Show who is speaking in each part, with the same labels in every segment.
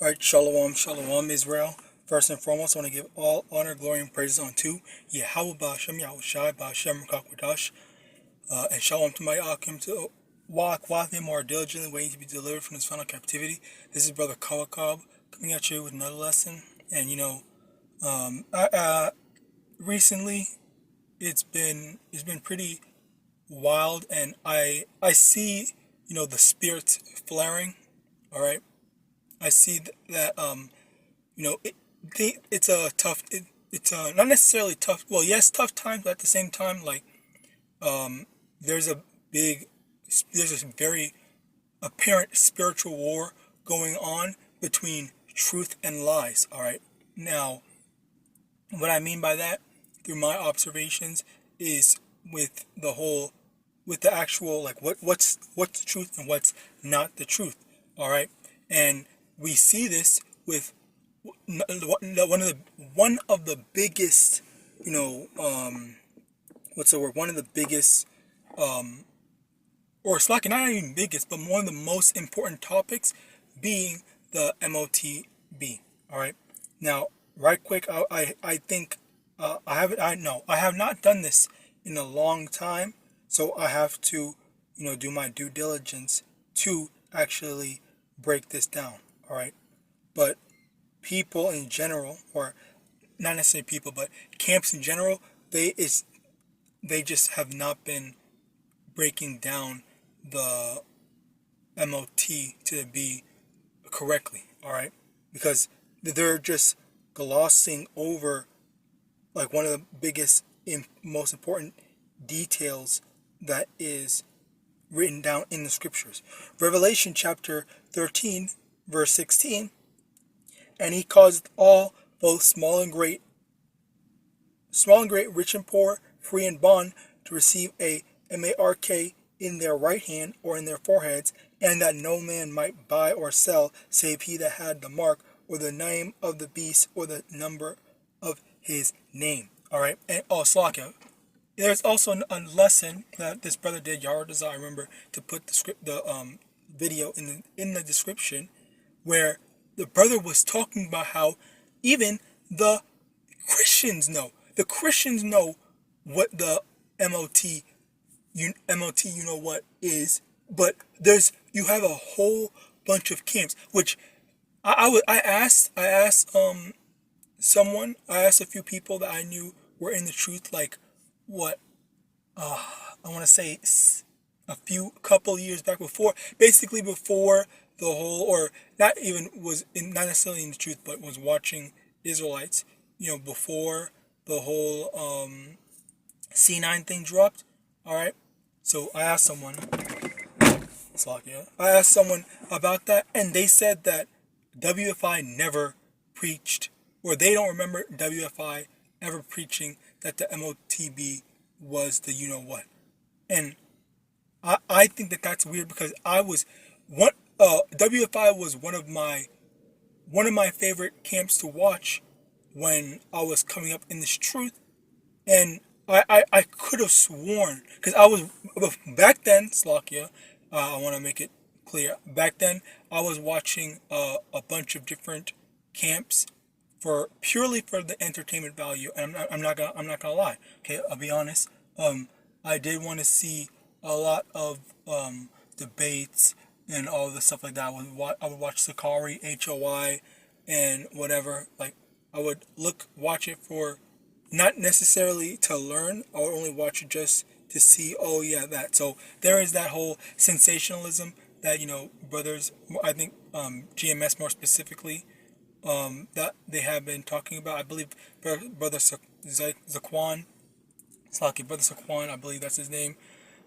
Speaker 1: Alright, Shalom, Shalom, Israel. First and foremost, I want to give all honor, glory, and praises unto YAHAWAH, YAHAWASHI, Hashem, and Shalom to my Akim to walk with him or diligently waiting to be delivered from this final captivity. This is Brother Kawakab coming at you with another lesson. And recently it's been pretty wild, and I see the spirits flaring. All right. I see that it's a tough, it's not necessarily tough, well, yes, tough times, but at the same time, like, there's a very apparent spiritual war going on between truth and lies. All right. Now, what I mean by that, through my observations, is with the actual, like, what's the truth and what's not the truth. All right. And we see this with one of the biggest, what's the word? One of the biggest, or it's like not even biggest, but one of the most important topics being the MOTB. All right. Now, right quick, I think I have not done this in a long time, so I have to do my due diligence to actually break this down. All right. But people in general, or not necessarily people, but camps in general, they just have not been breaking down the MOT to the B correctly. All right. Because they're just glossing over, like, one of the biggest and most important details that is written down in the scriptures. Revelation chapter 13 verse 16, and he caused all, both small and great, rich and poor, free and bond, to receive a mark in their right hand or in their foreheads, and that no man might buy or sell save he that had the mark, or the name of the beast, or the number of his name. All right. And Slakia, there's also a lesson that this brother did, Yahawadah. I remember to put the video in the description, where the brother was talking about how even the Christians know. The Christians know what the MOT what is, but you have a whole bunch of camps, which I asked someone, I asked a few people that I knew were in the truth, like, what, I want to say a couple years back, before the whole, or not not necessarily in the truth, but was watching Israelites, before the whole C9 thing dropped. All right. So I asked someone, about that, and they said that WFI never preached, or they don't remember WFI ever preaching that the MOTB was the what. And I think that that's weird, because WFI was one of my favorite camps to watch when I was coming up in this truth. And I could have sworn, because I was, back then, Slakia, I want to make it clear, back then I was watching a bunch of different camps purely for the entertainment value, and I'm not gonna lie. Okay, I'll be honest. I did want to see a lot of debates and all the stuff like that. I would watch Sakari, HOI, and whatever. Like, I would watch it for, not necessarily to learn. I would only watch it just to see, oh yeah, that. So there is that whole sensationalism that, brothers, I think GMS more specifically, that they have been talking about. I believe Brother Zaquan, Brother Saquon, I believe that's his name,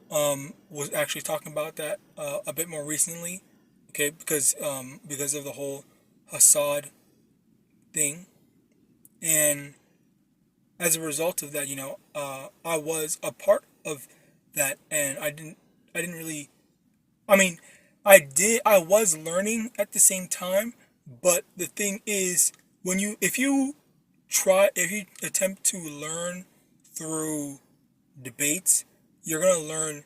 Speaker 1: was actually talking about that a bit more recently. Okay, because of the whole Hassad thing, and as a result of that, I was a part of that, and I didn't really. I mean, I was learning at the same time, but the thing is, if you attempt to learn through debates, you're gonna learn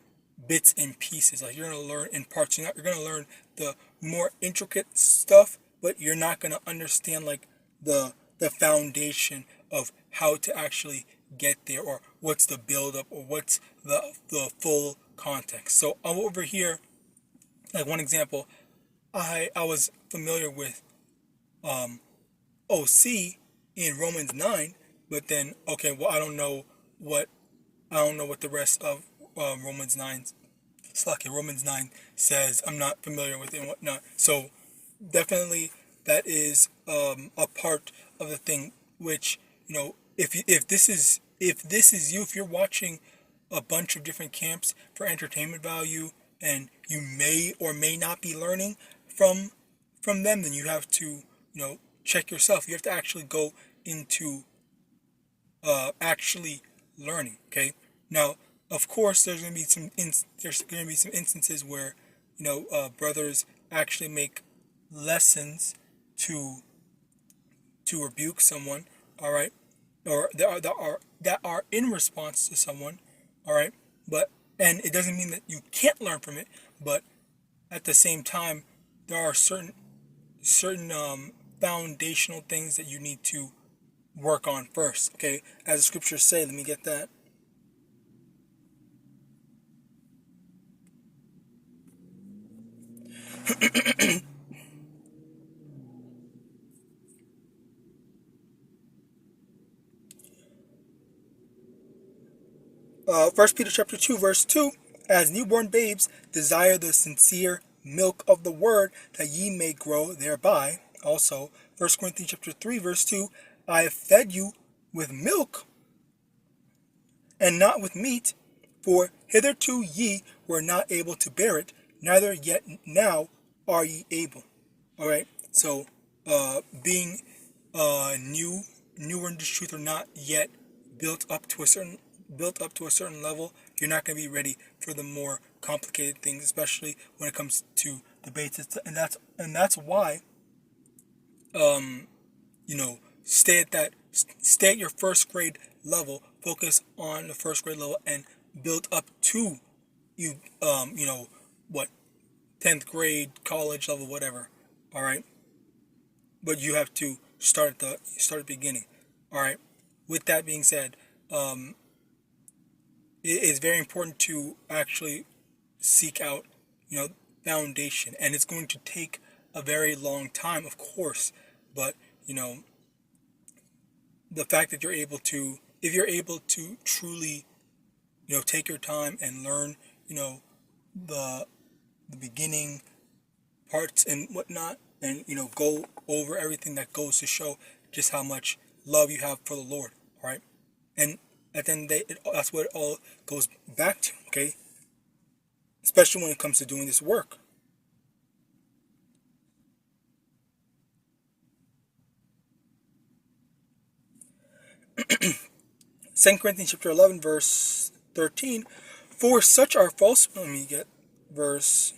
Speaker 1: bits and pieces. Like, you're gonna learn in parts. You're gonna learn the more intricate stuff but you're not going to understand like the foundation of how to actually get there, or what's the build up, or what's the full context. So over here, like one example, I was familiar with OC in Romans 9, but then okay, well what I don't know what the rest of Romans 9 says. I'm not familiar with it and whatnot. So definitely that is a part of the thing, which, if this is you, if you're watching a bunch of different camps for entertainment value, and you may or may not be learning from them, then you have to, check yourself. You have to actually go into actually learning. Okay. Now, of course, there's going to be some instances where, brothers actually make lessons to rebuke someone. All right, or that are in response to someone. All right, and it doesn't mean that you can't learn from it, but at the same time, there are certain foundational things that you need to work on first. Okay, as the scriptures say. Let me get that. 1 Peter chapter 2, verse 2, as newborn babes desire the sincere milk of the word, that ye may grow thereby. Also, 1 Corinthians chapter 3, verse 2, I have fed you with milk, and not with meat, for hitherto ye were not able to bear it, neither yet now are ye able. All right, so being newer in this truth, or not yet built up to a certain level, you're not going to be ready for the more complicated things, especially when it comes to debates. And that's why stay at your first grade level, focus on the first grade level, and build up to you 10th grade, college level, whatever. All right, but you have to start at the beginning. All right, with that being said, it is very important to actually seek out, foundation, and it's going to take a very long time, of course, but the fact that if you're able to truly, take your time and learn, the beginning parts and whatnot, and go over everything, that goes to show just how much love you have for the Lord. All right, and at the end of the day, that's what it all goes back to. Okay, especially when it comes to doing this work. Second Corinthians chapter 11, verse 13. For such are false. Let me get verse.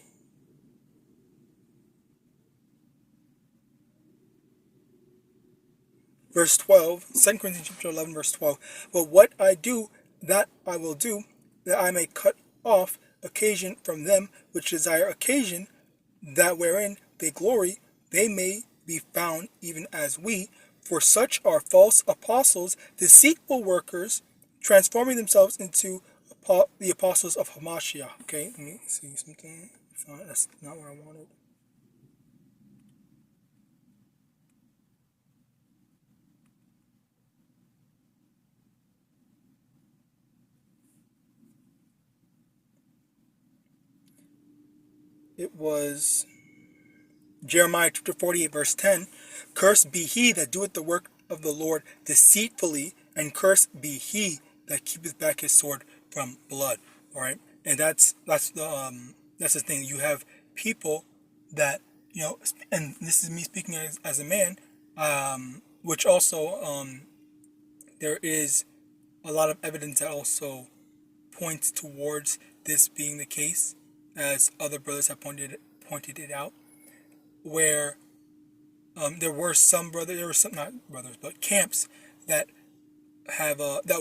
Speaker 1: Verse 12. 2 Corinthians chapter 11, verse 12. But what I do, that I will do, that I may cut off occasion from them which desire occasion, that wherein they glory, they may be found even as we. For such are false apostles, deceitful workers, transforming themselves into the apostles of Hamashiach. Okay, let me see something. That's not what I wanted. It was Jeremiah chapter 48, verse 10. Cursed be he that doeth the work of the Lord deceitfully, and cursed be he that keepeth back his sword from blood. All right, and that's the thing. You have people that, and this is me speaking as a man, which also there is a lot of evidence that also points towards this being the case, as other brothers have pointed it out, where there were some not brothers, but camps that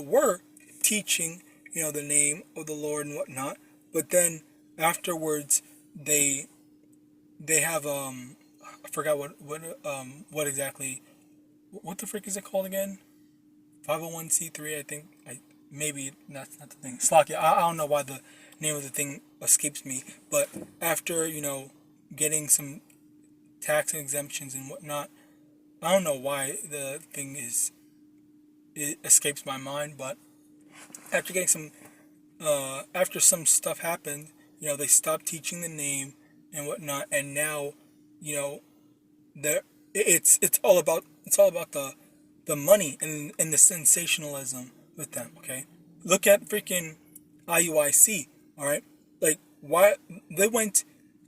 Speaker 1: were teaching, the name of the Lord and whatnot, but then afterwards they have I forgot what exactly, what the frick is it called again? 501c3, I think. Maybe that's not the thing. Slack. I don't know why the name of the thing escapes me. But after getting some tax exemptions and whatnot, I don't know why the thing it escapes my mind. But after getting some after some stuff happened, they stopped teaching the name and whatnot, and now, you know, there it's all about the money and the sensationalism with them. Okay, look at freaking IUIC. All right, like why they went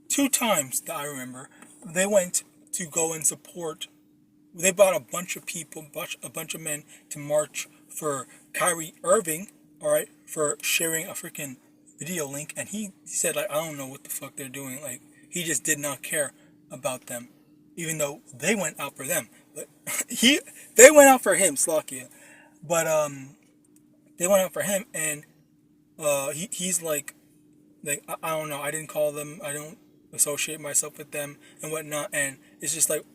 Speaker 1: 2 times that I remember. They went to go and support. They brought a bunch of people, a bunch of men to march for Kyrie Irving. All right, for sharing a freaking video link, and he said like, I don't know what the fuck they're doing. Like, he just did not care about them, even though they went out for them. But they went out for him, Slovakia. But they went out for him, and he's like I don't know. I didn't call them. I don't associate myself with them and whatnot. And it's just like,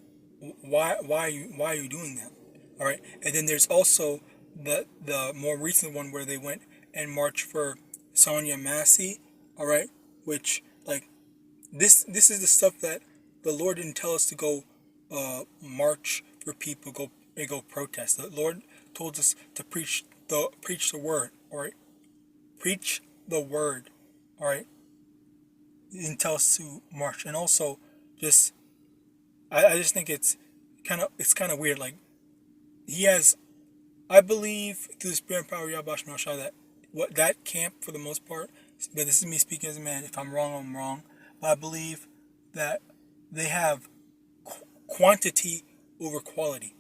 Speaker 1: why are you doing that? All right. And then there's also the more recent one where they went and marched for Sonia Massey. All right, which like this is the stuff that the Lord didn't tell us to go march for people, go protest. The Lord told us to preach the word. All right, preach the word. All right, He didn't tell us to march. And also, just I just think it's kind of weird. Like, he has, I believe through the Spirit and power of YAHAWASHI that what that camp for the most part. But this is me speaking as a man. If I'm wrong, I'm wrong. But I believe that they have quantity over quality,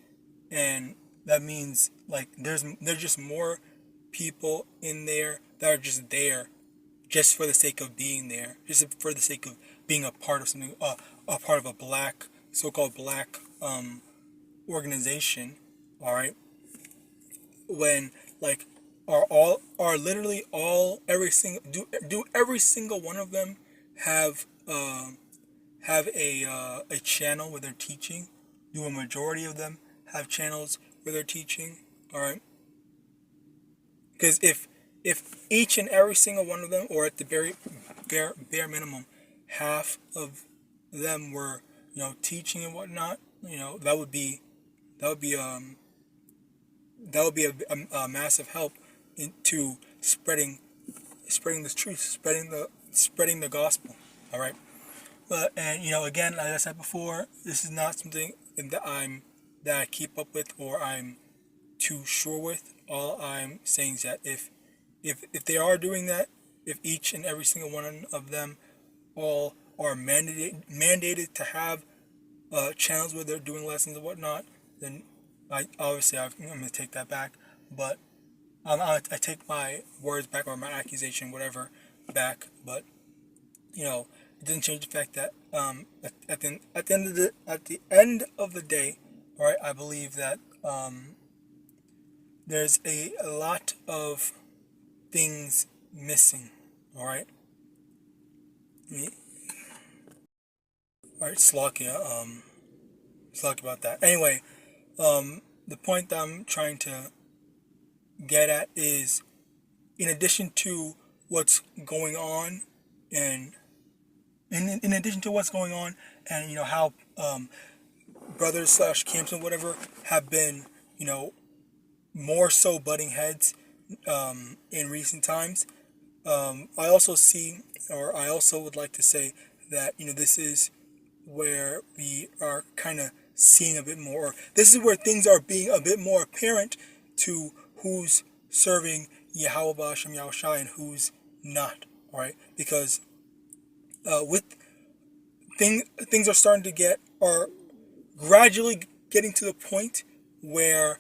Speaker 1: and that means like there's just more people in there that are just there, just for the sake of being there, just for the sake of being a part of something, a part of a black, so-called black organization. All right, when like are literally all every single do every single one of them have a channel where they're teaching? Do a majority of them have channels where they're teaching? All right, because if each and every single one of them, or at the very bare minimum, half of them were teaching and whatnot, that would be a massive help into spreading this truth, spreading the gospel. All right, but and again, like I said before, this is not something that I keep up with or I'm too sure with. All I'm saying is that if they are doing that, if each and every single one of them all are mandated to have channels where they're doing lessons and whatnot, then I'm going to take that back. But I take my words back, or my accusation, whatever, back. But it doesn't change the fact that at the end of the day, all right, I believe that there's a lot of things missing. All right. All right, Slovakia. Slovakia about that. Anyway, the point that I'm trying to get at is, in addition to what's going on, and in addition to what's going on, and how brothers slash camps and whatever have been more so butting heads in recent times. I also see, or I also would like to say that this is where we are kind of seeing a bit more, or this is where things are being a bit more apparent to who's serving Yahawah and Yahawashi and who's not. All right, because with things are gradually getting to the point where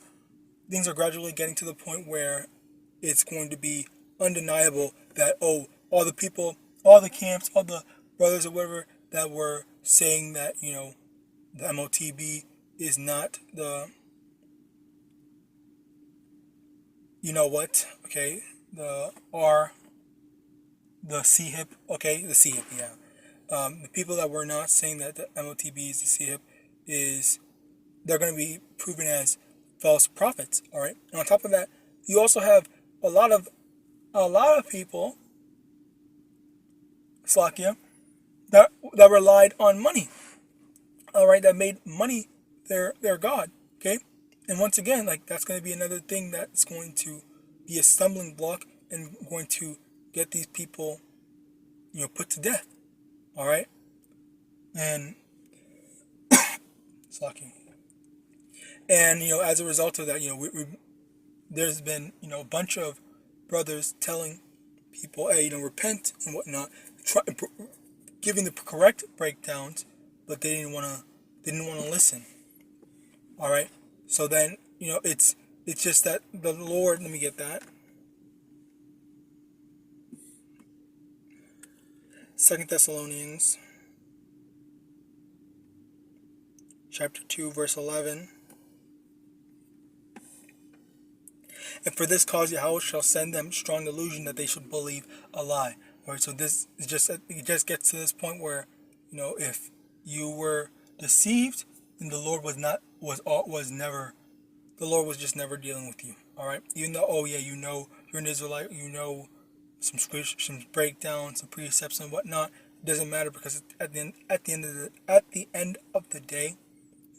Speaker 1: it's going to be undeniable that all the people, all the camps, all the brothers or whatever that were saying that the MOTB is not the okay, the CHIP, okay, the CHIP, yeah. The people that were not saying that the MOTB is the CHIP, is they're going to be proven as false prophets. All right. And on top of that, you also have a lot of people, Slakia, that relied on money. All right, that made money their god. Okay, and once again, like, that's going to be another thing that's going to be a stumbling block and going to get these people, put to death. All right, and Slakia. And as a result of that, there's been a bunch of brothers telling people, hey, repent and whatnot, giving the correct breakdowns, but they didn't want to listen. All right, so then it's just that the Lord. Let me get that. 2 Thessalonians chapter 2 verse 11. And for this cause Yahweh shall send them strong delusion that they should believe a lie. All right, so this is it just gets to this point where, if you were deceived, then the Lord was just never dealing with you. All right, even though, oh yeah, you're an Israelite, some scripture, some breakdowns, some precepts and whatnot. It doesn't matter, because at the end of the day,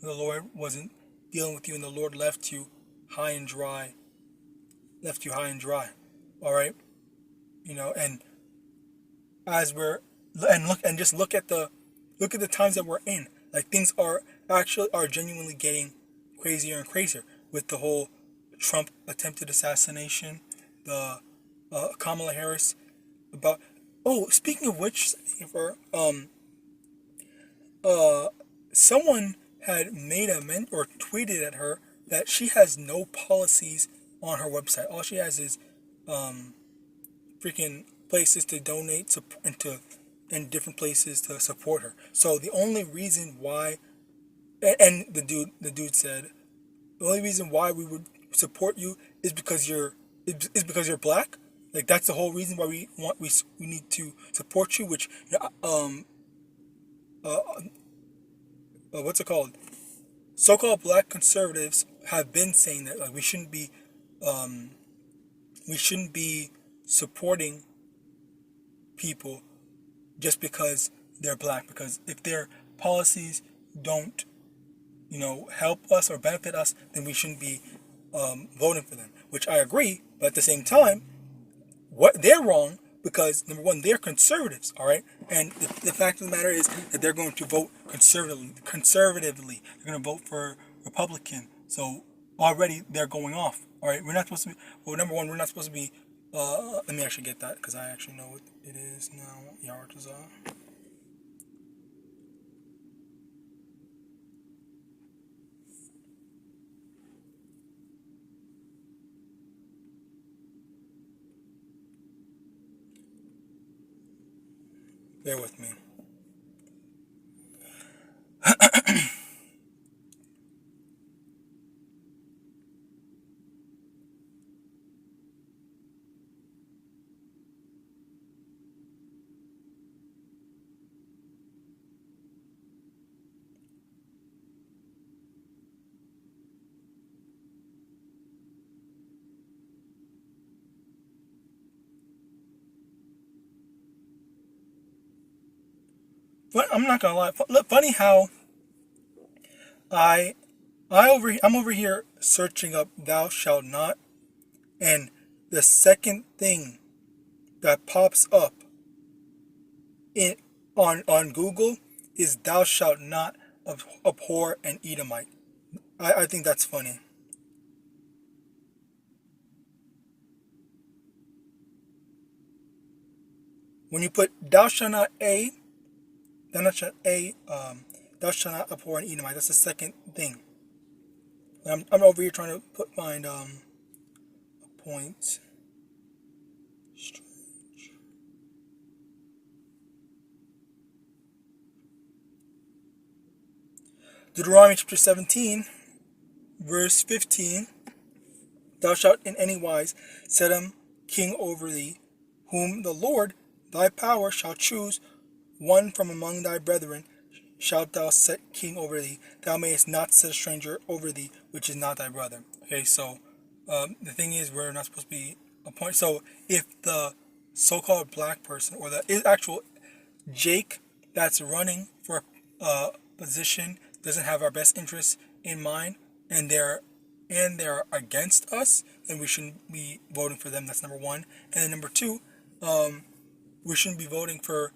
Speaker 1: the Lord wasn't dealing with you, and the Lord left you high and dry. All right, and just look at the times that we're in. Like, things are genuinely getting crazier and crazier with the whole Trump attempted assassination, the Kamala Harris about. Oh, speaking of which, someone had made or tweeted at her that she has no policies on her website. All she has is freaking places to donate and different places to support her. So the only reason why, and the dude said, the only reason why we would support you is because you're black. Like, that's the whole reason why we need to support you. Which what's it called? So-called black conservatives have been saying that, like, we shouldn't be supporting people just because they're black, because if their policies don't help us or benefit us, then we shouldn't be voting for them. Which I agree, but at the same time, they're wrong, because number one, they're conservatives. All right, and the fact of the matter is that they're going to vote conservatively. They're going to vote for Republican. So already they're going off. All right, we're not supposed to be. Well, number one, we're not supposed to be. Let me actually get that, because I actually know what it is now. Yahawadah. Bear with me. But I'm not gonna lie. Look, funny how I'm over here searching up "thou shalt not," and the second thing that pops up on Google is "thou shalt not abhor an Edomite." I think that's funny. When you put "thou shalt not thou shalt not abhor an Edomite," that's the second thing. I'm over here trying to find a point. Strange. Deuteronomy chapter 17, verse 15. Thou shalt in any wise set him king over thee, whom the Lord thy power shall choose, one from among thy brethren, shalt thou set king over thee. Thou mayest not set a stranger over thee, which is not thy brother. Okay, so the thing is, we're not supposed to be appointed. So if the so-called black person or the actual Jake that's running for a position doesn't have our best interests in mind, and they're against us, then we shouldn't be voting for them. That's number one. And then number two, we shouldn't be voting for,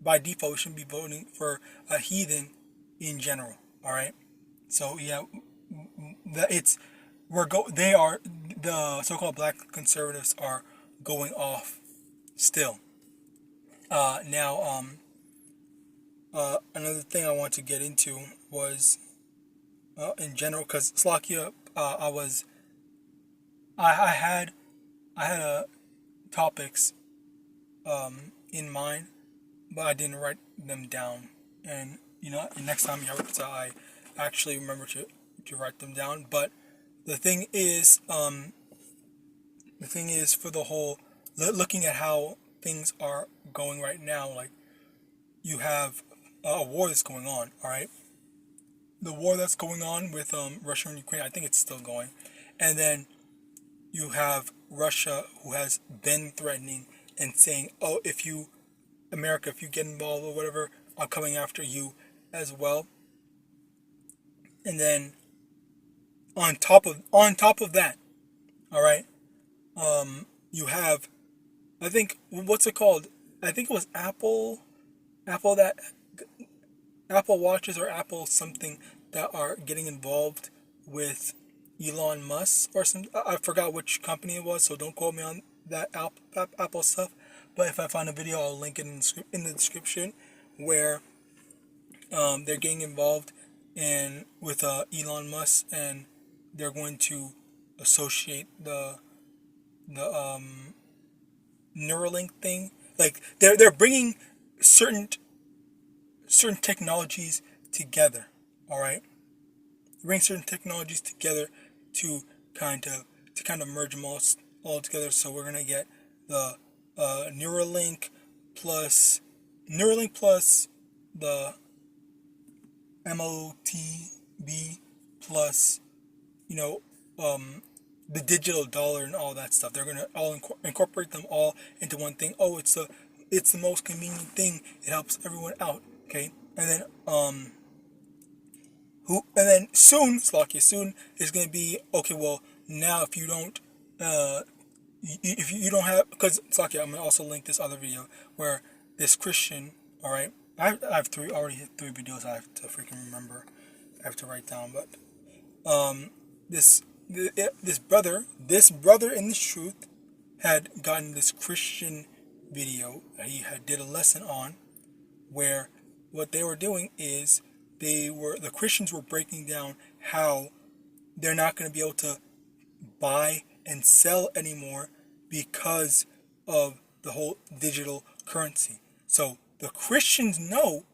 Speaker 1: by default, we shouldn't be voting for a heathen in general. All right. So yeah, they are, the so-called black conservatives are going off still. Now, another thing I want to get into was in general, because Slovakia, I had topics in mind, but I didn't write them down. And next time I actually remember to write them down. But the thing is for the whole, looking at how things are going right now, like you have a war that's going on. All right, the war that's going on with Russia and Ukraine. I think it's still going, and then you have Russia, who has been threatening and saying, "Oh, America, if you get involved or whatever, I'm coming after you as well." And then on top of that, all right, you have, I think, what's it called? I think it was Apple Watches or Apple something that are getting involved with Elon Musk or some. I forgot which company it was, so don't quote me on that Apple stuff. But if I find a video, I'll link it in the description, where they're getting involved with Elon Musk, and they're going to associate the Neuralink thing. Like they're bringing certain technologies together. All right, bring certain technologies together to kind of merge them all together. So we're gonna get the Neuralink plus the MOTB plus the digital dollar and all that stuff. They're gonna all incorporate them all into one thing. Oh, it's the most convenient thing. It helps everyone out. Okay, and then soon is gonna be, okay. Well, now if you don't have, because Slovakia, I'm gonna also link this other video where this Christian. All right, I have already hit 3 videos. I have to freaking remember. I have to write down, but this brother in the truth had gotten this Christian video that he did a lesson on, where what they were doing is the Christians were breaking down how they're not going to be able to buy and sell anymore because of the whole digital currency. So the Christians know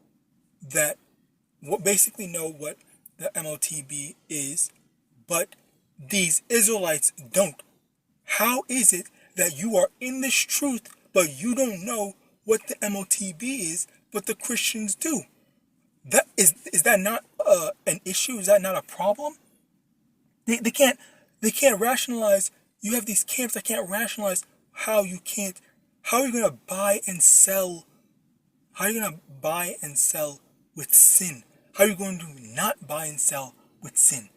Speaker 1: what the MOTB is, but these Israelites don't. How is it that you are in this truth, but you don't know what the MOTB is, but the Christians do? That is that not an issue? Is that not a problem? They can't rationalize. You have these camps that can't rationalize how you are going to buy and sell. How are you going to buy and sell with sin? How are you going to not buy and sell with sin?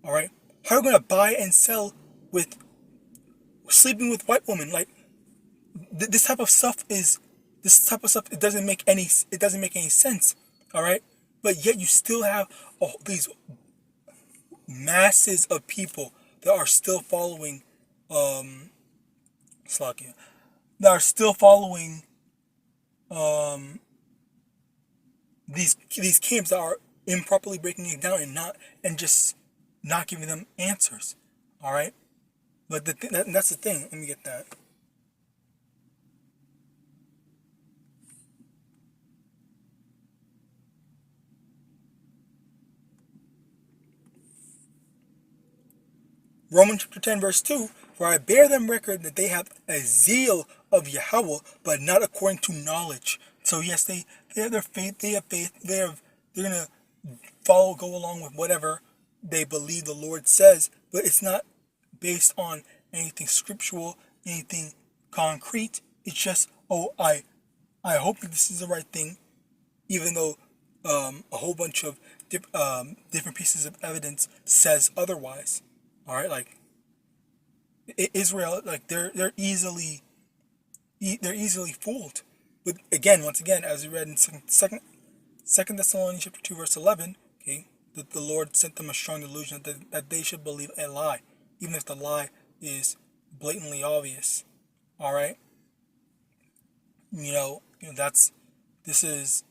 Speaker 1: All right. How are you going to buy and sell with sleeping with white women? Like this type of stuff. It doesn't make any sense. All right. But yet you still have these masses of people that are still following Slovakia. That are still following these camps that are improperly breaking it down and just not giving them answers. All right, but that's the thing. Let me get that. Romans chapter 10 verse 2, for I bear them record that they have a zeal of Yahawah, but not according to knowledge. So yes, they have their faith, they they're gonna go along with whatever they believe the Lord says, but it's not based on anything scriptural, anything concrete. It's just, oh, I hope that this is the right thing, even though a whole bunch of different pieces of evidence says otherwise. All right, like Israel, like they're easily fooled. But again, once again, as we read in Second Thessalonians chapter 2 verse 11, okay, that the Lord sent them a strong delusion that they should believe a lie, even if the lie is blatantly obvious. All right, this is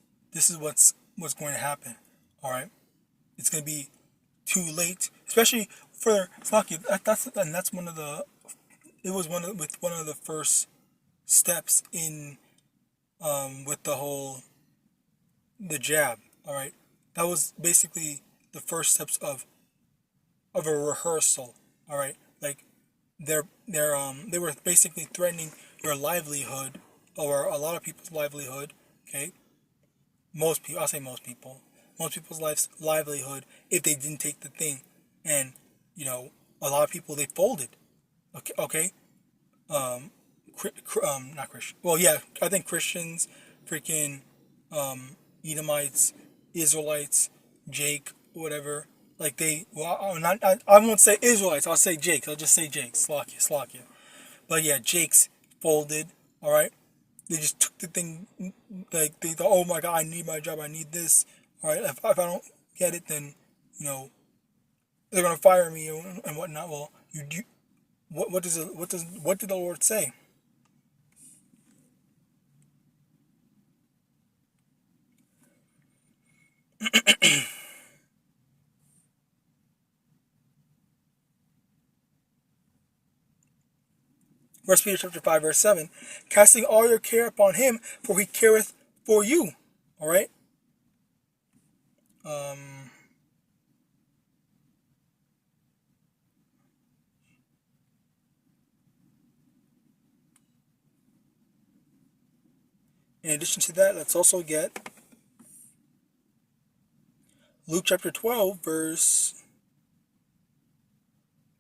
Speaker 1: what's going to happen. All right, it's going to be too late, especially for Flaki. That's one of the. It was one of the first steps in with the jab. All right, that was basically the first steps of a rehearsal. All right, like they were basically threatening your livelihood, or a lot of people's livelihood. Okay, I'll say most people's livelihood, if they didn't take the thing. And a lot of people, they folded. Okay. Not Christian. Well, yeah, I think Christians, freaking Edomites, Israelites, Jake, whatever. Like I won't say Israelites. I'll say Jake. I'll just say Jake. Slakia. But yeah, Jake's folded. All right. They just took the thing. Like they thought, oh my God, I need my job. I need this. All right. If I don't get it, then they're gonna fire me and whatnot. Well, what did the Lord say? First Peter chapter 5 verse 7, casting all your care upon him, for he careth for you. All right. In addition to that, let's also get Luke chapter 12 verse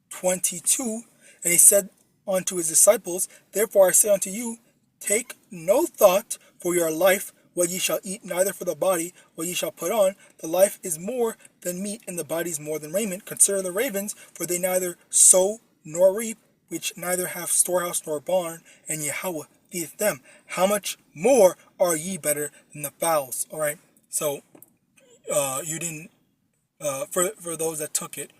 Speaker 1: 22, and he said unto his disciples, therefore I say unto you, take no thought for your life, what ye shall eat, neither for the body, what ye shall put on. The life is more than meat, and the body is more than raiment. Consider the ravens, for they neither sow nor reap, which neither have storehouse nor barn, and Yahawah feedeth them. How much more are ye better than the fowls? All right. So you didn't. For those that took it,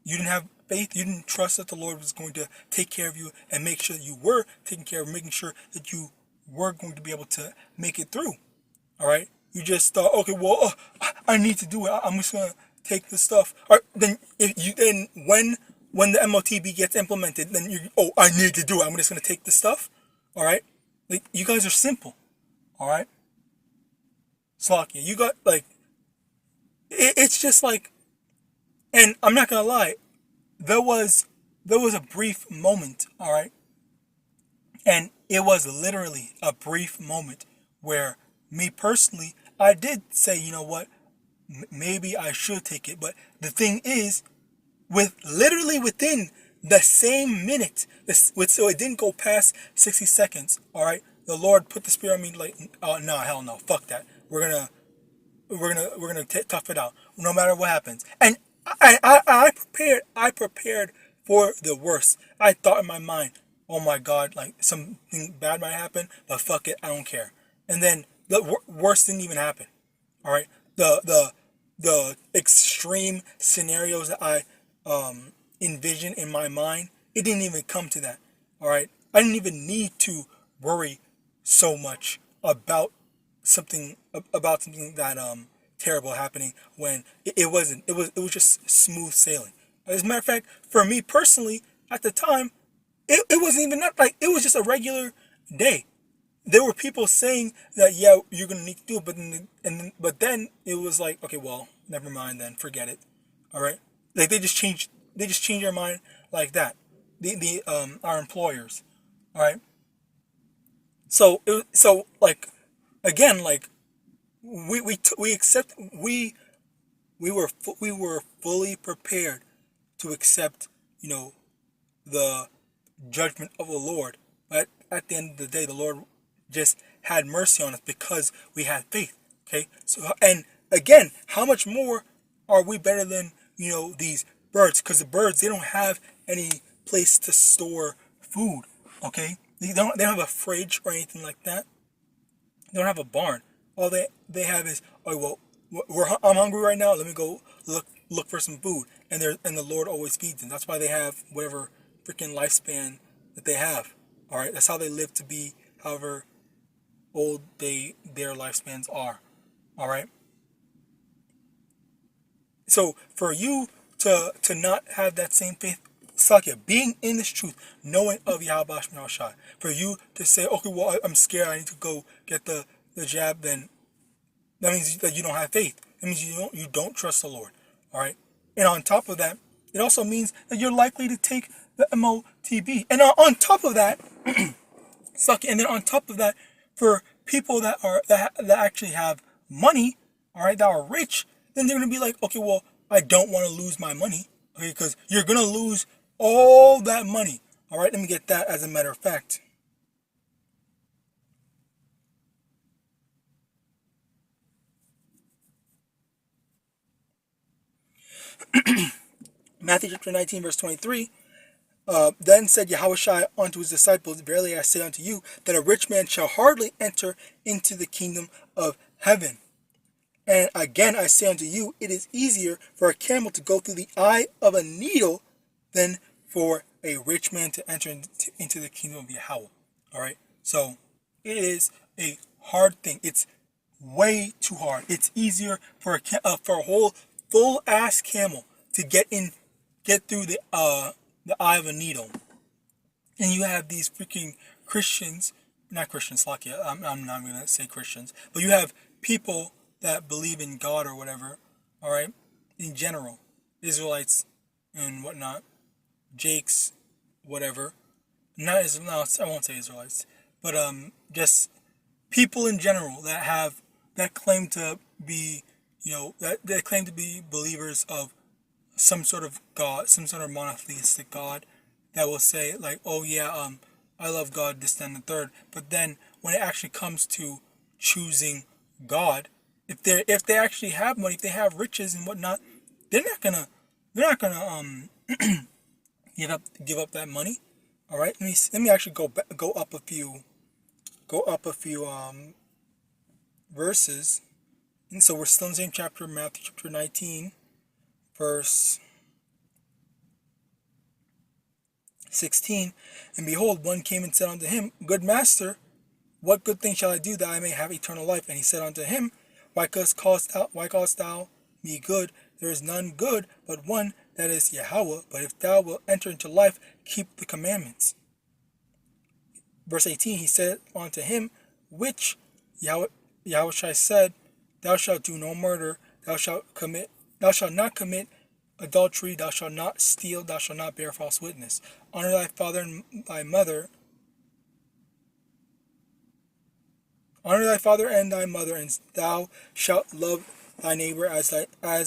Speaker 1: you didn't have faith. You didn't trust that the Lord was going to take care of you and make sure that you were taken care of, making sure that you were going to be able to make it through. All right. You just thought, okay, well, I need to do it. I'm just gonna take the stuff. All right. Then when the MOTB gets implemented, then I need to do it. I'm just gonna take the stuff. All right. Like, you guys are simple. All right. Slocky, you got like. It's just like, and I'm not gonna lie, there was a brief moment, all right, and it was literally a brief moment where me personally, I did say, you know what, maybe I should take it. But the thing is, literally within the same minute, so it didn't go past 60 seconds, all right, the Lord put the Spirit on me like, oh no, hell no, fuck that, we're gonna tough it out no matter what happens. And I prepared for the worst. I thought in my mind, oh my God, like something bad might happen, but fuck it, I don't care. And then the worst didn't even happen. All right, the extreme scenarios that I envisioned in my mind, it didn't even come to that. All right, I didn't even need to worry so much about something that terrible happening, when it wasn't. It was just smooth sailing. As a matter of fact, for me personally, at the time, it wasn't even that, like, it was just a regular day. There were people saying that, yeah, you're gonna need to do it, but then it was like, okay, well, never mind then, forget it. All right, like they just changed their mind like that. Our employers, all right. So like, again, like, we accept we were fully prepared to accept, the judgment of the Lord. But at the end of the day, the Lord just had mercy on us because we had faith. Okay, so, and again, how much more are we better than these birds? Because the birds, they don't have any place to store food. Okay, they don't have a fridge or anything like that. They don't have a barn. All they have is, oh well, I'm hungry right now. Let me go look for some food, and the Lord always feeds them. That's why they have whatever freaking lifespan that they have. All right, that's how they live to be however old their lifespans are. All right. So for you to not have that same faith, Sakya, being in this truth, knowing of YAHAWAH and MANASHAH, for you to say, okay, well, I'm scared, I need to go get the jab, then that means that you don't have faith. That means you don't trust the Lord. All right. And on top of that, it also means that you're likely to take the MOTB. And on top of that, Sakya, and then on top of that, for people that actually have money, all right, that are rich, then they're gonna be like, okay, well, I don't want to lose my money, okay, because you're gonna lose all that money. All right, let me get that as a matter of fact. Matthew chapter 19, verse 23. Then said Yahawashi unto his disciples, verily I say unto you, that a rich man shall hardly enter into the kingdom of heaven. And again I say unto you, it is easier for a camel to go through the eye of a needle than for a rich man to enter into the kingdom of Yahweh. All right, so it is a hard thing. It's way too hard. It's easier for a whole full ass camel to get through the eye of a needle. And you have these freaking Christians, not Christians, Slakia, I'm not going to say Christians, but you have people that believe in God or whatever, all right, in general, Israelites and whatnot, Jakes, whatever, no, I won't say Israelites, but just people in general that claim to be, that claim to be believers of some sort of God, some sort of monotheistic God, that will say like, oh yeah, I love God, this, that, and the third. But then when it actually comes to choosing God, if they actually have money, if they have riches and whatnot, they're not gonna give up that money. All right, let me actually go up a few verses. And so we're still in the same chapter, Matthew chapter 19, verse 16. And behold, one came and said unto him, Good master, what good thing shall I do that I may have eternal life? And he said unto him, Why callest thou me good? There is none good but one, that is Yahweh. But if thou wilt enter into life, keep the commandments. Verse 18, he said unto him, which Yahawashi said, Thou shalt do no murder, thou shalt not commit adultery, thou shalt not steal, thou shalt not bear false witness. Honor thy father and thy mother. Honor thy father and thy mother, and thou shalt love thy neighbor as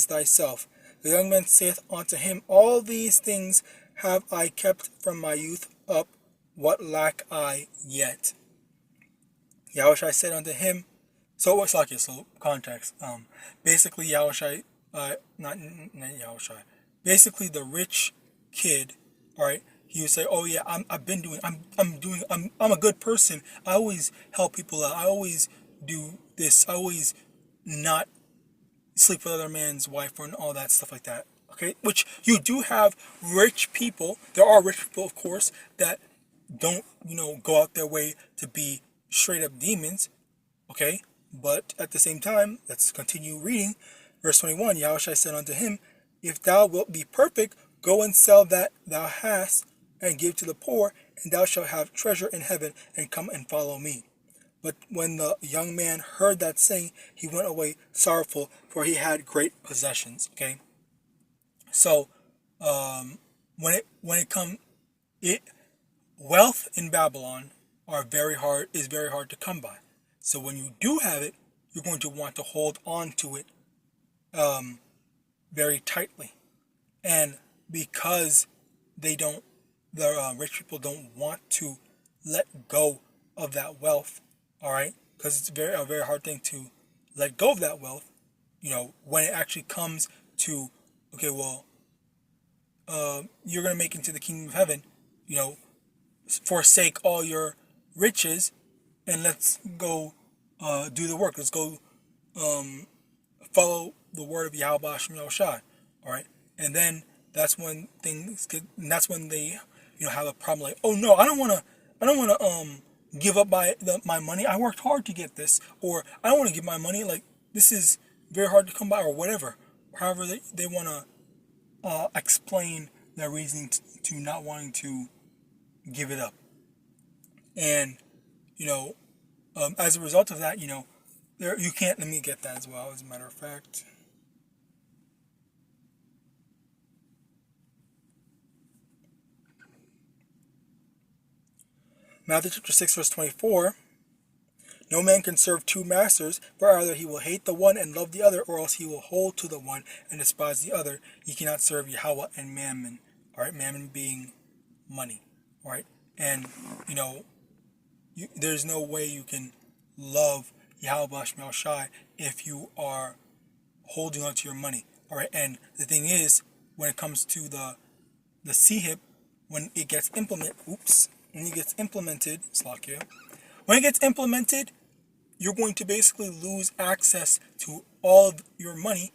Speaker 1: thyself. The young man saith unto him, All these things have I kept from my youth up. What lack I yet? Yahawashi said unto him, so what's like it? So context. Basically Yahawashi, not Yahawashi. Basically the rich kid, all right. He would say, "Oh yeah, I'm a good person. I always help people out. I always do this. I always not sleep with other man's wife and all that stuff like that." Okay, which you do have rich people. There are rich people, of course, that don't go out their way to be straight up demons. Okay, but at the same time, let's continue reading. Verse 21. Yahawashi said unto him, If thou wilt be perfect, go and sell that thou hast, and give to the poor, and thou shalt have treasure in heaven, and come and follow me. But when the young man heard that saying, he went away sorrowful, for he had great possessions. Okay, so wealth in Babylon is very hard to come by. So when you do have it, you're going to want to hold on to it very tightly. And because the rich people don't want to let go of that wealth, all right, because it's a very hard thing to let go of that wealth, when it actually comes to, okay, well, you're going to make it into the kingdom of heaven, forsake all your riches and let's go do the work. Let's go follow the word of YAHAWASHI, all right? And then that's when things get, and that's when they, have a problem. Like, oh no, I don't want to give up my money. I worked hard to get this, or I don't want to give my money. Like, this is very hard to come by, or whatever. However they want to explain their reasoning to not wanting to give it up. And as a result of that, you can't. Let me get that as well. As a matter of fact. Matthew chapter 6, verse 24. No man can serve two masters, for either he will hate the one and love the other, or else he will hold to the one and despise the other. He cannot serve YAHAWAH and Mammon. All right, Mammon being money. All right, and there's no way you can love YAHAWASHI if you are holding on to your money. All right, and the thing is, when it comes to the CHIP, when it gets implemented, when it gets implemented, when it gets implemented, you're going to basically lose access to all of your money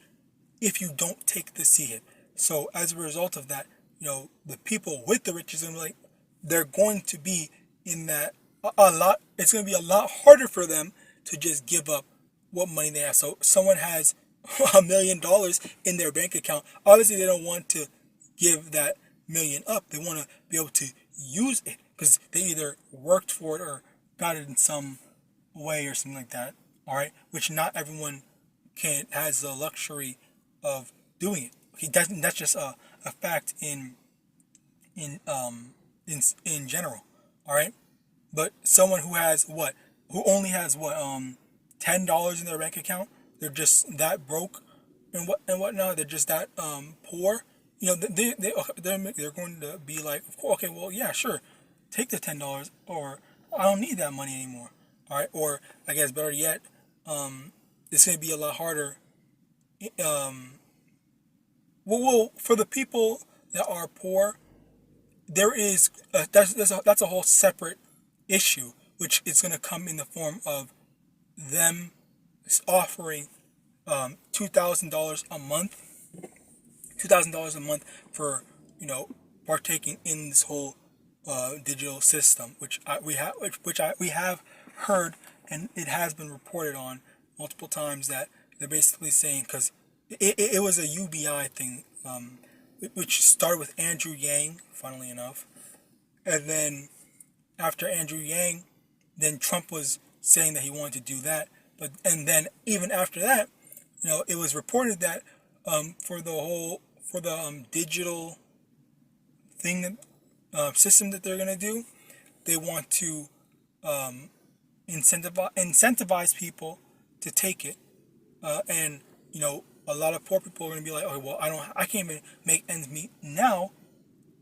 Speaker 1: if you don't take the CHIP. So as a result of that, the people with the riches, they're going to be in that a lot. It's going to be a lot harder for them to just give up what money they have. So someone has $1 million in their bank account. Obviously, they don't want to give that million up. They want to be able to use it because they either worked for it or got it in some way or something like that. All right, which not everyone has the luxury of doing it. Okay, that's just a fact in general. All right, but someone who only has $10 in their bank account, they're just that broke and whatnot. They're just that poor. They're going to be like, okay, well, yeah, sure, take the $10, or I don't need that money anymore. All right, or I guess better yet, it's going to be a lot harder. Well, for the people that are poor, there is that's a whole separate issue, which is going to come in the form of them offering $2,000 a month, $2,000 a month for partaking in this whole digital system, which we have heard, and it has been reported on multiple times that they're basically saying, because it was a UBI thing, which started with Andrew Yang, funnily enough, and then after Andrew Yang, then Trump was saying that he wanted to do that, and then even after that, it was reported that for the digital thing, system that they're gonna do, they want to incentivize people to take it, and a lot of poor people are gonna be like, oh well, I can't even make ends meet now.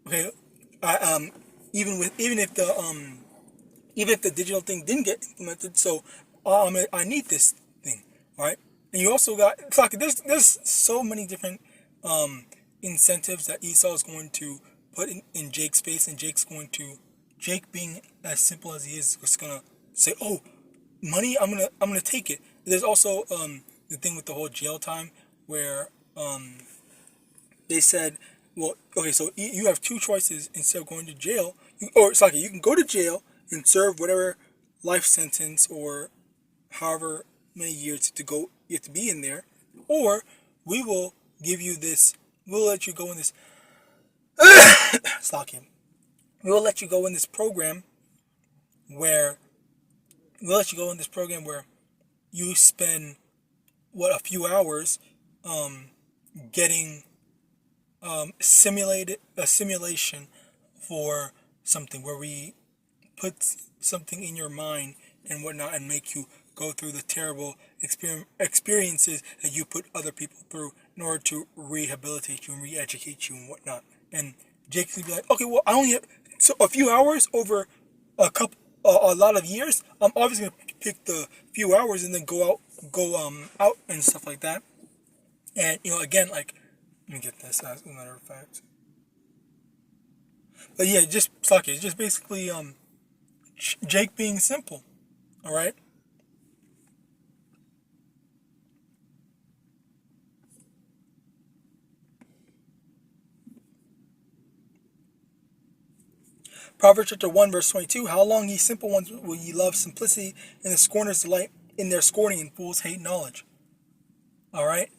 Speaker 1: Okay, even if the digital thing didn't get implemented, so I need this thing, all right. And you also got, it's like there's so many different incentives that Esau is going to put in Jake's face, and Jake being as simple as he is gonna say, oh, money, I'm gonna take it. There's also the thing with the whole jail time where they said, well, okay, so you have two choices instead of going to jail, you can go to jail and serve whatever life sentence or however many years you have to be in there, or we will give you this, we'll let you go in this we will let you go in this program where you spend a few hours getting a simulation for something, where we put something in your mind and whatnot and make you go through the terrible experiences that you put other people through in order to rehabilitate you and re-educate you and whatnot. And Jake's gonna be like, okay, well, I only have so a few hours over a lot of years. I'm obviously gonna pick the few hours and then go out and stuff like that. And again, like, let me get this as a matter of fact. But yeah, just suck it. It's just basically Jake being simple. All right. Proverbs chapter 1 verse 22. How long, ye simple ones, will ye love simplicity, and the scorners delight in their scorning, and fools hate knowledge. All right.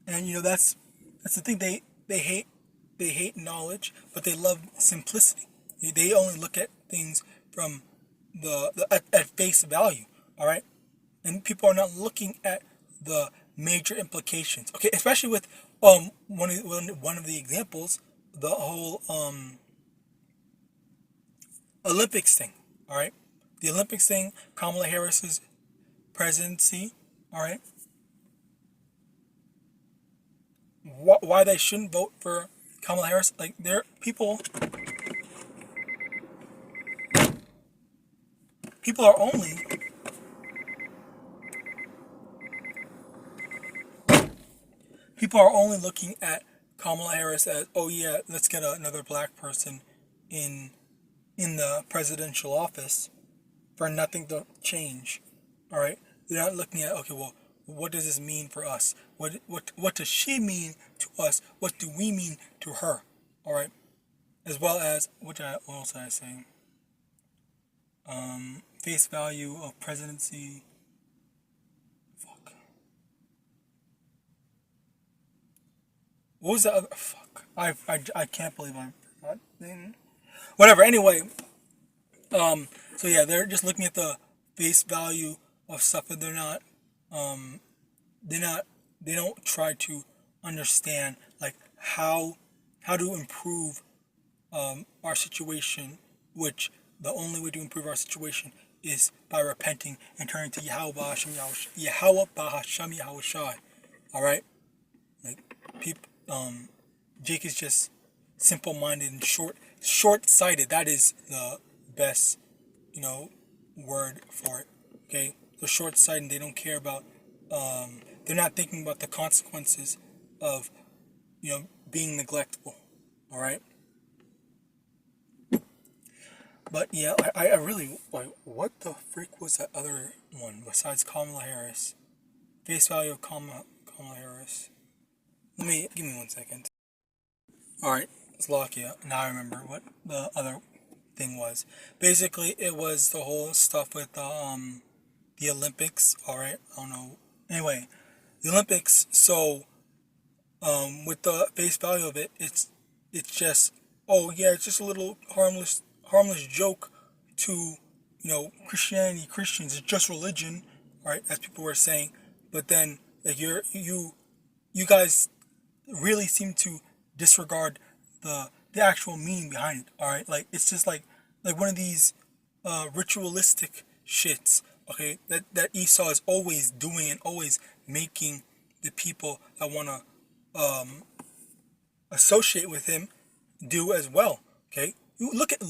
Speaker 1: And that's the thing. They hate knowledge, but they love simplicity. They only look at things from at face value. All right. And people are not looking at the major implications. Okay, especially with one of the examples, the whole Olympics thing. All right, the Olympics thing, Kamala Harris's presidency. All right, why they shouldn't vote for Kamala Harris? Like, there people are only looking at Kamala Harris as, oh yeah, let's get another black person in the presidential office for nothing to change. All right, they're not looking at, okay, well, what does this mean for us? What does she mean to us? What do we mean to her? All right, as well as what else did I say? Face value of presidency. Fuck. What was the other? Fuck. I can't believe I forgot. Whatever. Anyway. So yeah, they're just looking at the face value of stuff, and they're not. They don't try to understand, like, how to improve our situation, which the only way to improve our situation is by repenting and turning to YAHAWAH. All right, like, people. Jake is just simple-minded and short-sighted. That is the best, word for it. Okay, they're short-sighted. They don't care about. They're not thinking about the consequences of, being neglectful. All right. But yeah, I really, like, what the freak was that other one besides Kamala Harris? Face value of Kamala Harris. Give me 1 second. All right, it's Slovakia. Now I remember what the other thing was. Basically, it was the whole stuff with the Olympics. All right, I don't know. Anyway, the Olympics. So with the face value of it, it's just, oh yeah, it's just a little harmless joke to Christianity, Christians. It's just religion, right? As people were saying. But then, like, you guys really seem to disregard the actual meaning behind it. All right, like, it's just like one of these ritualistic shits. Okay, that Esau is always doing and always making the people that want to associate with him do as well. Okay, you look at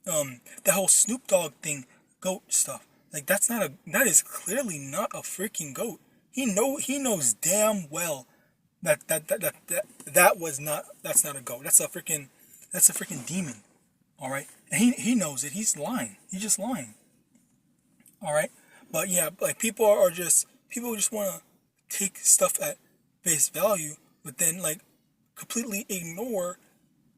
Speaker 1: the whole Snoop Dogg thing, goat stuff. Like, that is clearly not a freaking goat. He knows damn well that's not a goat. That's a freaking demon. All right, and he knows it. He's lying. He's just lying. All right, but yeah, like, people just want to take stuff at face value, but then, like, completely ignore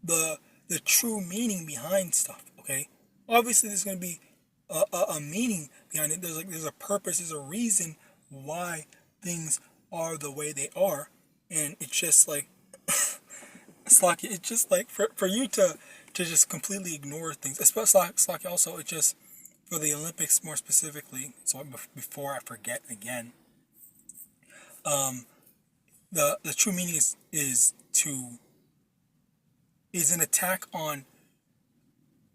Speaker 1: the true meaning behind stuff. Okay, obviously there's going to be a meaning behind it. There's a purpose. There's a reason why things are the way they are, and it's just like it's just like for you to just completely ignore things, especially also, it's just for the Olympics more specifically. So before I forget again, the true meaning is an attack on,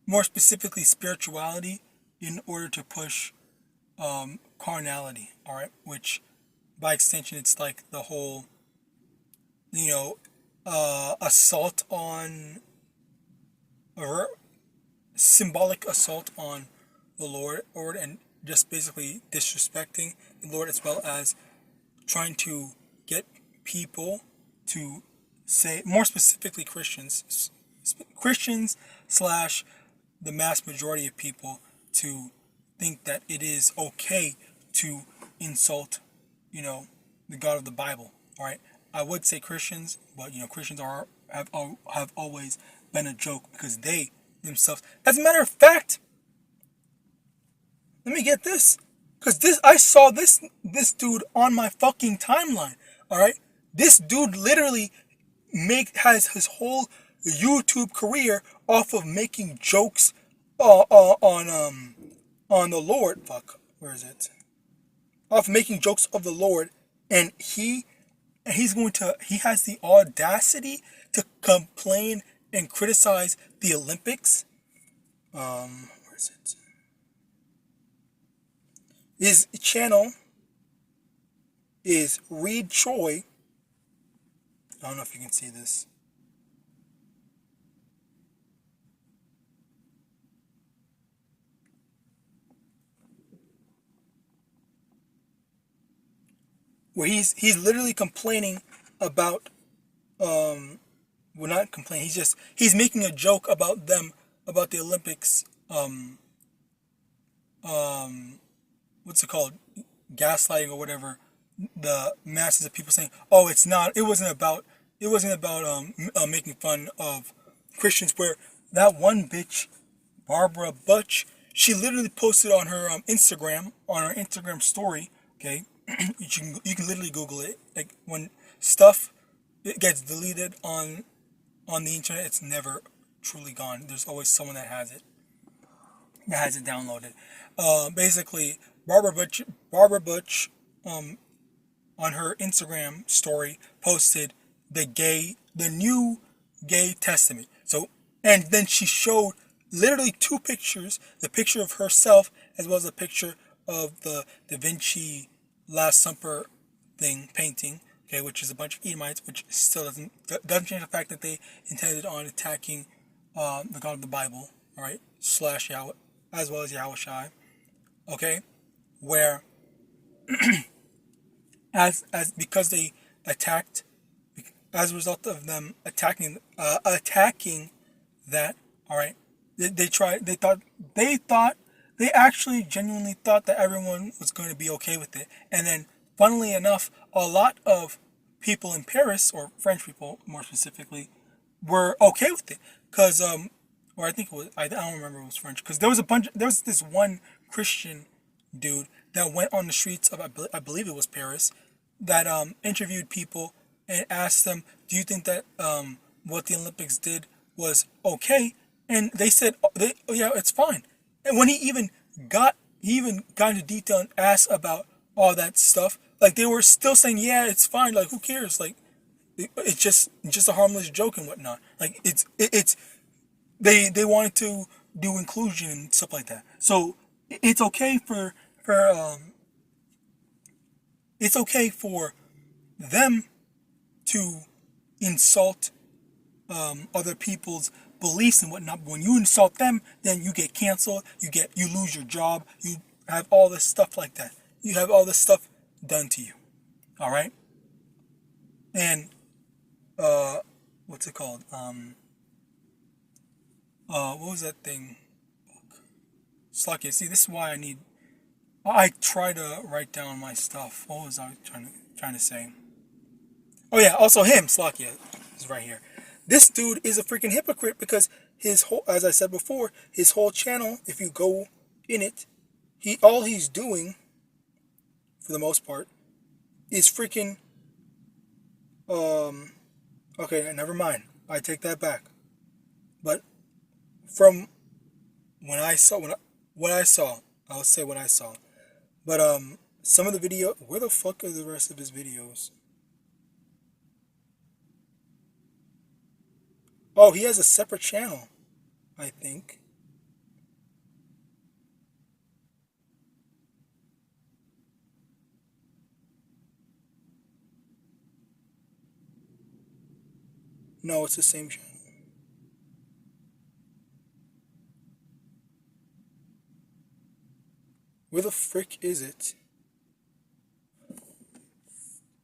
Speaker 1: more specifically, spirituality, in order to push carnality, all right, which by extension it's like the whole, you know, assault on, or symbolic assault on the Lord, and just basically disrespecting the Lord, as well as trying to get people to say, more specifically Christians slash the mass majority of people, to think that it is okay to insult, the God of the Bible. All right, I would say Christians, but Christians have always been a joke, because they themselves, as a matter of fact, let me get this, because I saw this dude on my fucking timeline. All right, this dude literally has his whole YouTube career off of making jokes on the Lord. Fuck, where is it? Off making jokes of the Lord, and he has the audacity to complain and criticize the Olympics. Where is it? His channel is Reed Choi. I don't know if you can see this. Where he's literally complaining about, well, not complaining, he's making a joke about the Olympics, what's it called, gaslighting or whatever, the masses of people, saying, oh, it wasn't about making fun of Christians, where that one bitch, Barbara Butch, she literally posted on her Instagram story, okay, you can literally Google it, like, when stuff gets deleted on the internet, it's never truly gone. There's always someone that has it downloaded. Basically, Barbara Butch, on her Instagram story, posted the new gay testament. So, and then she showed literally two pictures: the picture of herself, as well as a picture of the Da Vinci Last Supper painting, okay, which is a bunch of Edomites, which still doesn't change the fact that they intended on attacking the God of the Bible, all right, slash Yahweh, as well as YAHAWASHI, okay, where because they attacked, as a result of them attacking that, all right, they actually genuinely thought that everyone was going to be okay with it. And then, funnily enough, a lot of people in Paris, or French people more specifically, were okay with it. Because, or I think it was, I don't remember if it was French, because there was this one Christian dude that went on the streets of, I believe it was Paris, that interviewed people and asked them, do you think that what the Olympics did was okay? And they said, yeah, it's fine. And when he even got into detail and asked about all that stuff, like, they were still saying, yeah, it's fine. Like, who cares? Like, it's just a harmless joke and whatnot. Like, they wanted to do inclusion and stuff like that. So it's okay for them to insult other people's beliefs and whatnot. But when you insult them, then you get canceled. You lose your job. You have all this stuff like that. You have all this stuff done to you. All right. And what's it called? What was that thing? Slakia. See, this is why I try to write down my stuff. What was I trying to say? Oh yeah, also him, Slakia, is right here. This dude is a freaking hypocrite, because his whole, as I said before, his whole channel, if you go in it, all he's doing, for the most part, is freaking, okay, never mind. I take that back. But from what I saw, I'll say what I saw. But some of the video, where the fuck are the rest of his videos? Oh, he has a separate channel, I think. No, it's the same channel. Where the frick is it?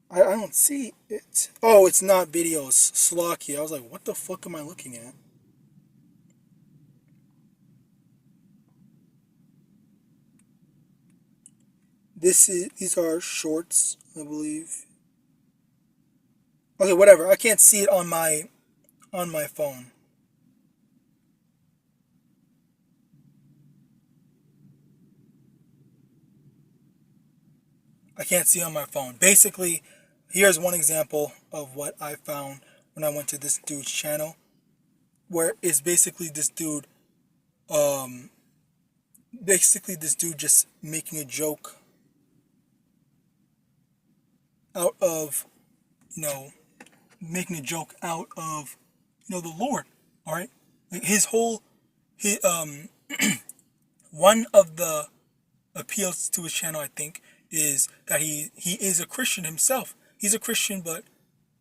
Speaker 1: I don't see it. Oh, it's not videos. Slocky. I was like, what the fuck am I looking at? These are shorts, I believe. Okay, whatever. I can't see it on my phone. I can't see on my phone. Basically, here's one example of what I found when I went to this dude's channel, where it's basically this dude, just making a joke out of, making a joke out of, the Lord. All right, like one of the appeals to his channel, I think, is that he is a Christian himself. He's a Christian, but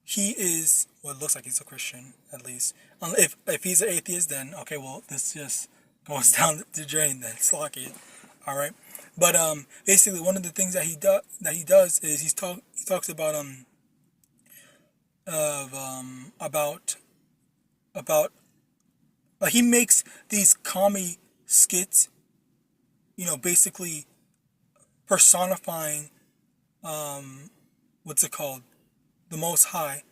Speaker 1: he is, well, it looks like he's a Christian, at least. If he's an atheist, then okay, well, this just goes down the drain then. It's lucky. All right, but basically one of the things that he does is he talks about he makes these commie skits, basically personifying what's it called, the Most High,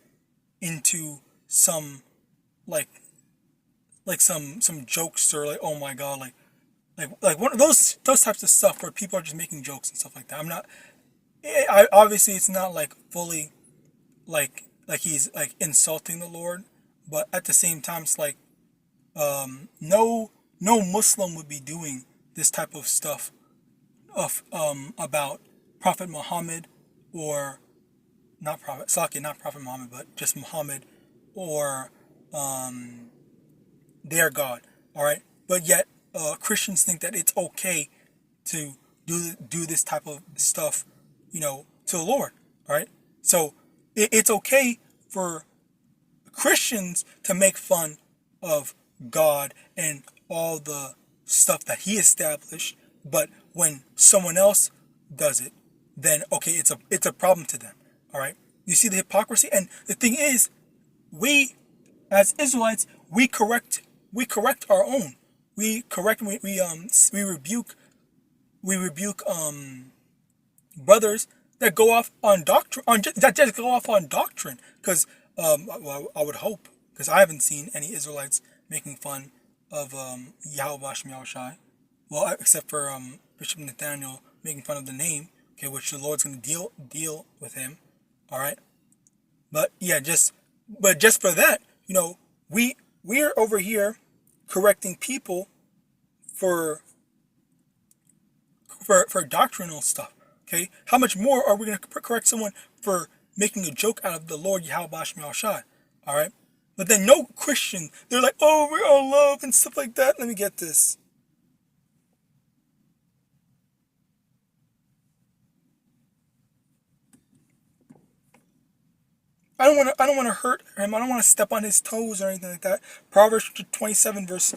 Speaker 1: into some like some jokester, like, oh my god, like one of those types of stuff where people are just making jokes and stuff like that. Obviously it's not like fully like he's like insulting the Lord, but at the same time it's like no Muslim would be doing this type of stuff of about Prophet Muhammad, or not Prophet Muhammad, but just Muhammad, or their God. All right, but yet Christians think that it's okay to do this type of stuff, to the Lord. All right, so it's okay for Christians to make fun of God and all the stuff that He established, but when someone else does it, then okay, it's a problem to them. All right, you see the hypocrisy. And the thing is, we as Israelites, we correct our own. We rebuke brothers that go off on doctrine, that just go off on doctrine. Because well, I would hope, because I haven't seen any Israelites making fun of YAHAWASHI. Well, except for Bishop Nathaniel making fun of the name, okay, which the Lord's going to deal with him. All right, but yeah, just for that, we're over here correcting people for doctrinal stuff. Okay, how much more are we going to correct someone for making a joke out of the Lord Yahawadah? All right, but then no Christian, they're like, oh, we're all love and stuff like that. Let me get this. I don't want to hurt him. I don't want to step on his toes or anything like that. Proverbs 27 verse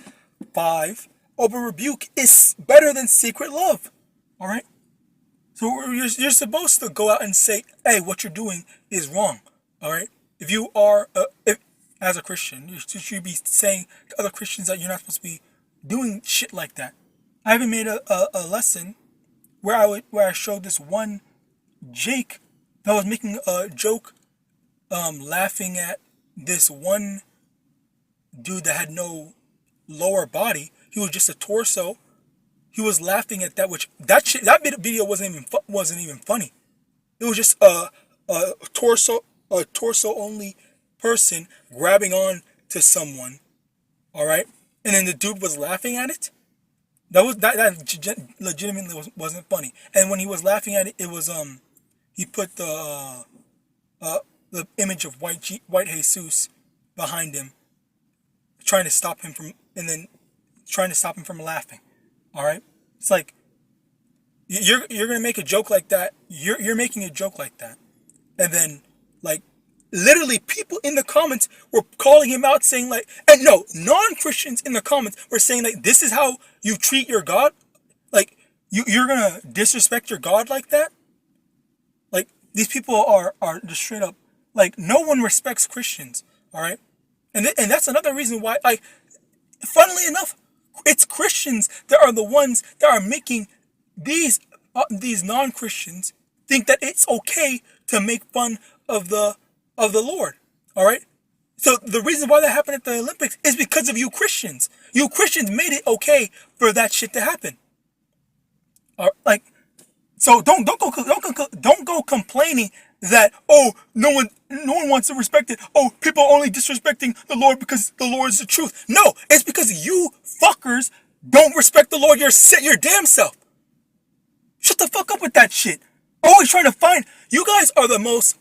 Speaker 1: 5. Open rebuke is better than secret love. All right. So you're supposed to go out and say, hey, what you're doing is wrong. All right. If you are as a Christian, you should be saying to other Christians that you're not supposed to be doing shit like that. I even made a lesson where I showed this one Jake that was making a joke, laughing at this one dude that had no lower body. He was just a torso. He was laughing at that, which that video wasn't even funny. It was just a torso only person grabbing on to someone. All right, and then the dude was laughing at it. That legitimately wasn't funny. And when he was laughing at it, it was he put the image of white Jesus behind him, trying to stop him from laughing. All right, it's like you're gonna make a joke like that. You're making a joke like that, and then like literally people in the comments were calling him out, saying like, and no, non-Christians in the comments were saying like, this is how you treat your God? Like, you're gonna disrespect your God like that? Like, these people are just straight up, like, no one respects Christians, alright? And that's another reason why, like, funnily enough, it's Christians that are the ones that are making these non-Christians think that it's okay to make fun of the Lord. All right. So the reason why that happened at the Olympics is because of you Christians. You Christians made it okay for that shit to happen. Like, so don't go complaining that, oh, no one wants to respect it. Oh, people are only disrespecting the Lord because the Lord is the truth. No, it's because you fuckers don't respect the Lord your damn self. Shut the fuck up with that shit. Always trying to find. You guys are the most.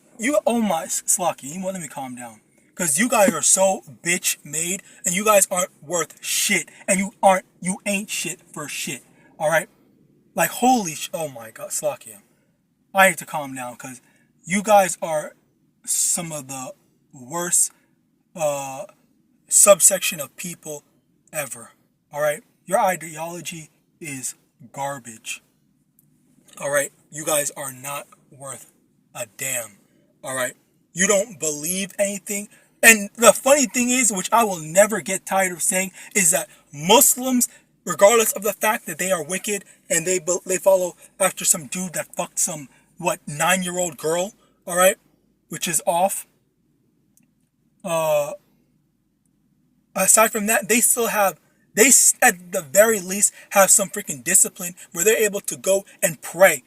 Speaker 1: Oh my, Slocky. You want let me calm down. Because you guys are so bitch made, and you guys aren't worth shit, and you ain't shit for shit. All right. Like, holy oh my god, Slocky. I need to calm down because you guys are some of the worst subsection of people ever. All right. Your ideology is garbage. All right, you guys are not worth a damn. All right, you don't believe anything. And the funny thing is, which I will never get tired of saying, is that Muslims, regardless of the fact that they are wicked and they follow after some dude that fucked some 9-year-old girl, all right, which is off. Aside from that, they still have. They, at the very least, have some freaking discipline where they're able to go and pray,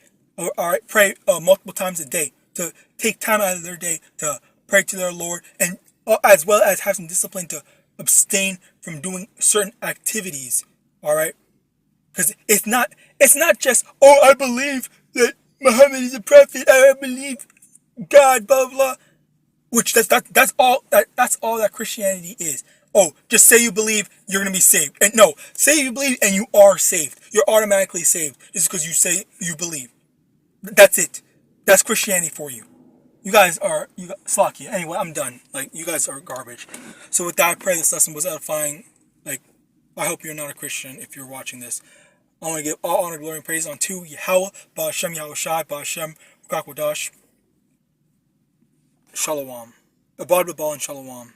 Speaker 1: pray multiple times a day, to take time out of their day to pray to their Lord, and as well as have some discipline to abstain from doing certain activities. All right, because it's not just, oh, I believe that Muhammad is a prophet, I believe God, blah blah, which that's all that Christianity is. Oh, just say you believe, you're going to be saved. And no, say you believe and you are saved. You're automatically saved just because you say you believe. That's it. That's Christianity for you. You guys are, Slocky. Anyway, I'm done. Like, you guys are garbage. So with that, I pray this lesson was edifying. Like, I hope you're not a Christian if you're watching this. I want to give all honor, glory, and praise unto Yahawah, BaHashem, YAHAWASHI, BaHashem, RICANS, Shalom. Abad, and Shalom.